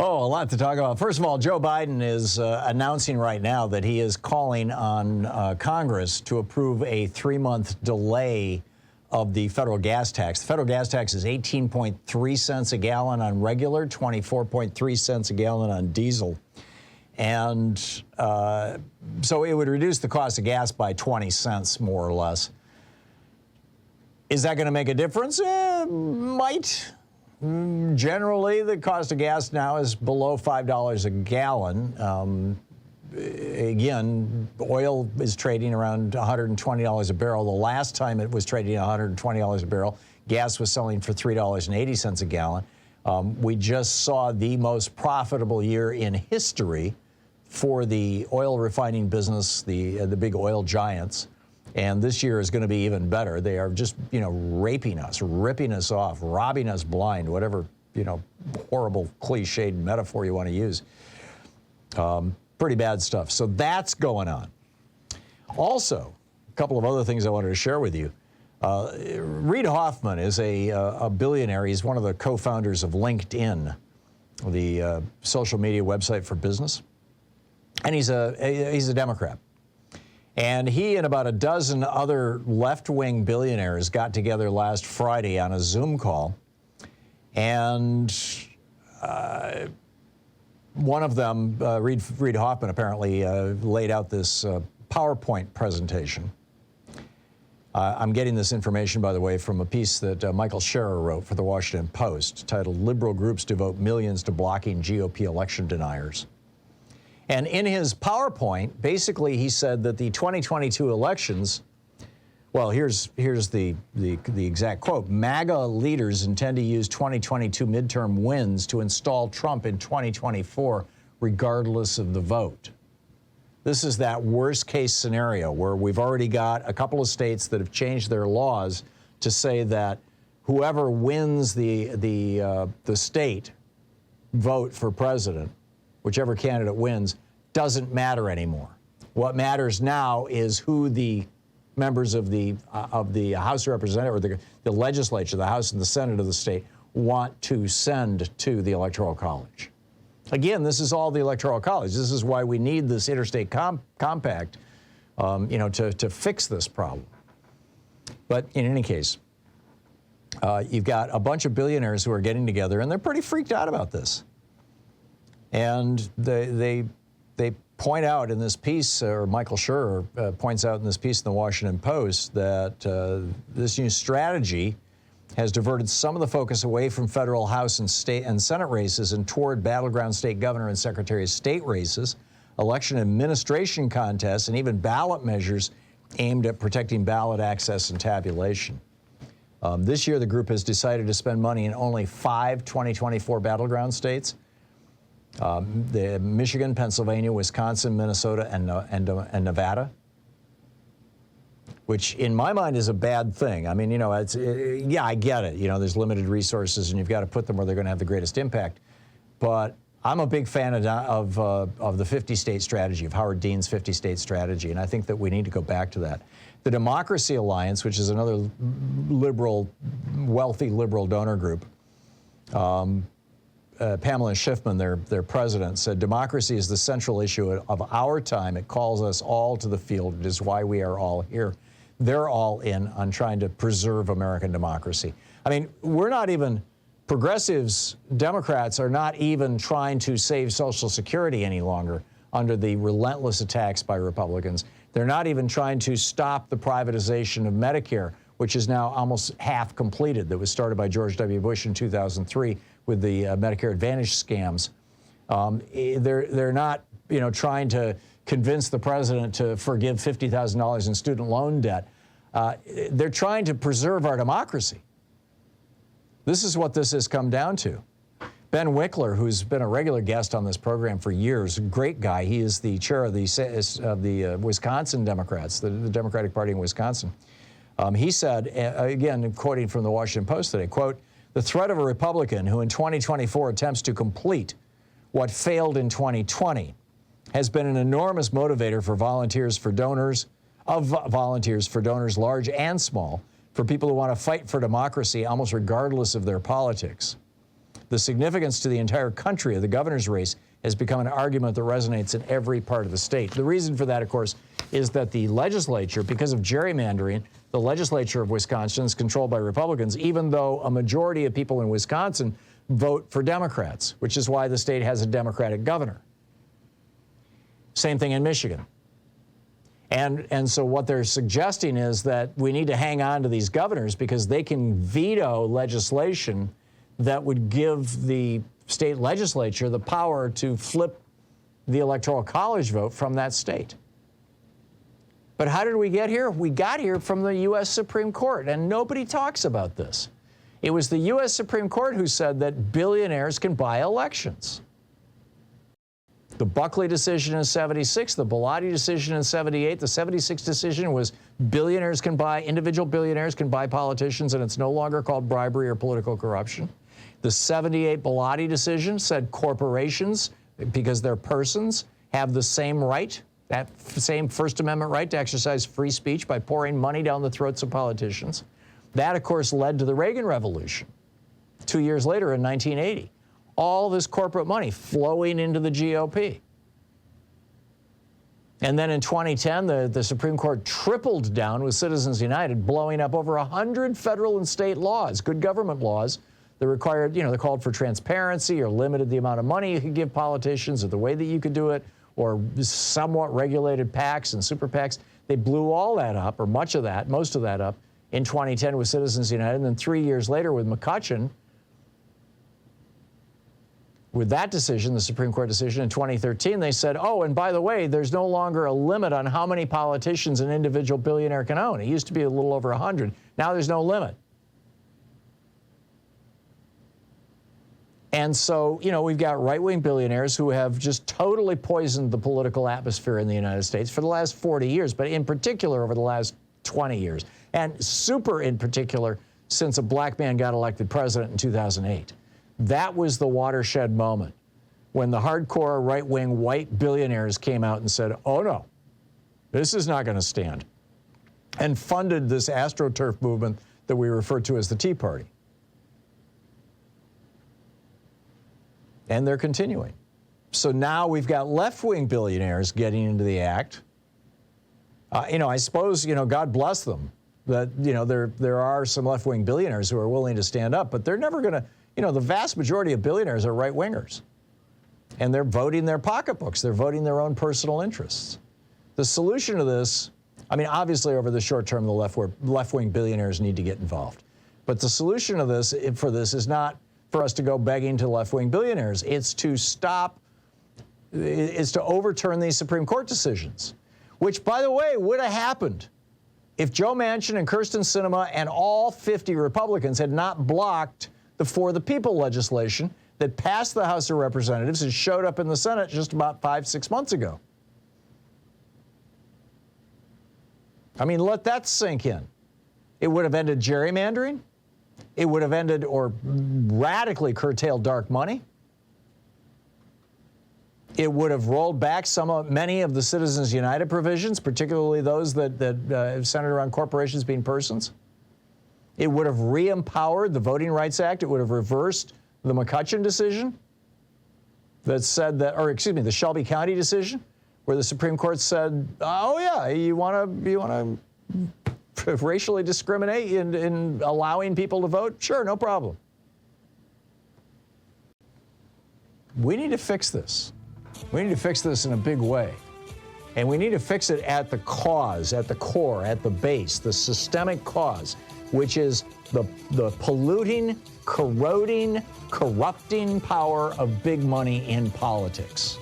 Oh, a lot to talk about. First of all, Joe Biden is announcing right now that he is calling on Congress to approve a 3-month delay of the federal gas tax. The federal gas tax is 18.3 cents a gallon on regular, 24.3 cents a gallon on diesel. And so it would reduce the cost of gas by 20 cents, more or less. Is that going to make a difference? Might. Generally, the cost of gas now is below $5 a gallon. Again, oil is trading around $120 a barrel. The last time it was trading $120 a barrel, gas was selling for $3.80 a gallon. We just saw the most profitable year in history for the oil refining business, the big oil giants. And this year is going to be even better. They are just, raping us, ripping us off, robbing us blind, whatever, horrible cliched metaphor you want to use. Pretty bad stuff. So that's going on. Also, a couple of other things I wanted to share with you. Reid Hoffman is a billionaire. He's one of the co-founders of LinkedIn, the social media website for business. And he's a Democrat. And he and about a dozen other left-wing billionaires got together last Friday on a Zoom call. And one of them, Reid Hoffman, apparently laid out this PowerPoint presentation. I'm getting this information, by the way, from a piece that Michael Scherer wrote for the Washington Post titled "Liberal Groups Devote Millions to Blocking GOP Election Deniers." And in his PowerPoint, basically he said that the 2022 elections, well, here's the exact quote: MAGA leaders intend to use 2022 midterm wins to install Trump in 2024, regardless of the vote. This is that worst case scenario where we've already got a couple of states that have changed their laws to say that whoever wins the state vote for president, whichever candidate wins, doesn't matter anymore. What matters now is who the members of the House of Representatives, or the legislature, the House and the Senate of the state, want to send to the Electoral College. Again, this is all the Electoral College. This is why we need this interstate compact, to fix this problem. But in any case, you've got a bunch of billionaires who are getting together, and they're pretty freaked out about this. And they point out in this piece, or Michael Scherer points out in this piece in the Washington Post, that this new strategy has diverted some of the focus away from federal House and state and Senate races and toward battleground state governor and secretary of state races, election administration contests, and even ballot measures aimed at protecting ballot access and tabulation. This year, the group has decided to spend money in only 5 2024 battleground states: the Michigan, Pennsylvania, Wisconsin, Minnesota, and Nevada, which in my mind is a bad thing. I mean, yeah, I get it. There's limited resources and you've got to put them where they're going to have the greatest impact. But I'm a big fan of the 50-state strategy, of Howard Dean's 50-state strategy, and I think that we need to go back to that. The Democracy Alliance, which is another wealthy liberal donor group, Pamela Schiffman, their president, said, "Democracy is the central issue of our time. It calls us all to the field. It is why we are all here." They're all in on trying to preserve American democracy. I mean, we're not even, progressives, Democrats are not even trying to save Social Security any longer under the relentless attacks by Republicans. They're not even trying to stop the privatization of Medicare, which is now almost half completed, that was started by George W. Bush in 2003 with the Medicare Advantage scams. They're not, trying to convince the president to forgive $50,000 in student loan debt. They're trying to preserve our democracy. This is what this has come down to. Ben Wickler, who's been a regular guest on this program for years, great guy. He is the chair of the Wisconsin Democrats, the Democratic Party in Wisconsin. He said, again, quoting from the Washington Post today, quote, "The threat of a Republican who in 2024 attempts to complete what failed in 2020 has been an enormous motivator for volunteers for donors, large and small, for people who want to fight for democracy almost regardless of their politics. The significance to the entire country of the governor's race has become an argument that resonates in every part of the state. The reason for that, of course, is that the legislature, because of gerrymandering, the legislature of Wisconsin is controlled by Republicans, even though a majority of people in Wisconsin vote for Democrats, which is why the state has a Democratic governor. Same thing in Michigan. And so what they're suggesting is that we need to hang on to these governors because they can veto legislation that would give the state legislature the power to flip the Electoral College vote from that state. But how did we get here? We got here from the U.S. Supreme Court, and nobody talks about this. It was the U.S. Supreme Court who said that billionaires can buy elections. The Buckley decision in '76, the Bellotti decision in '78, the '76 decision was billionaires can buy, individual billionaires can buy politicians, and it's no longer called bribery or political corruption. The '78 Bellotti decision said corporations, because they're persons, have the same right, that same First Amendment right to exercise free speech by pouring money down the throats of politicians. That, of course, led to the Reagan Revolution 2 years later in 1980. All this corporate money flowing into the GOP. And then in 2010, the Supreme Court tripled down with Citizens United, blowing up over 100 federal and state laws, good government laws, that required, they called for transparency or limited the amount of money you could give politicians or the way that you could do it, or somewhat regulated PACs and super PACs. They blew all that up, or most of that up, in 2010 with Citizens United. And then 3 years later with McCutcheon, with that decision, the Supreme Court decision in 2013, they said, oh, and by the way, there's no longer a limit on how many politicians an individual billionaire can own. It used to be a little over 100. Now there's no limit. And so, we've got right-wing billionaires who have just totally poisoned the political atmosphere in the United States for the last 40 years, but in particular over the last 20 years, and super in particular since a black man got elected president in 2008. That was the watershed moment when the hardcore right-wing white billionaires came out and said, oh no, this is not going to stand, and funded this AstroTurf movement that we refer to as the Tea Party. And they're continuing. So now we've got left-wing billionaires getting into the act. I suppose, God bless them, that, there are some left-wing billionaires who are willing to stand up, but they're never going to, the vast majority of billionaires are right-wingers. And they're voting their pocketbooks. They're voting their own personal interests. The solution to this, obviously over the short term, the left-wing billionaires need to get involved. But the solution to this, is not for us to go begging to left-wing billionaires. It's to overturn these Supreme Court decisions, which, by the way, would have happened if Joe Manchin and Kyrsten Sinema and all 50 Republicans had not blocked the For the People legislation that passed the House of Representatives and showed up in the Senate just about 5-6 months ago. Let that sink in. It would have ended gerrymandering. It would have ended or radically curtailed dark money. It would have rolled back many of the Citizens United provisions, particularly those that centered around corporations being persons. It would have re-empowered the Voting Rights Act. It would have reversed the McCutcheon decision that said that, the Shelby County decision, where the Supreme Court said, oh yeah, you want to racially discriminate in allowing people to vote? Sure, no problem. We need to fix this. We need to fix this in a big way. And we need to fix it at the cause, at the core, at the base, the systemic cause, which is the polluting, corroding, corrupting power of big money in politics.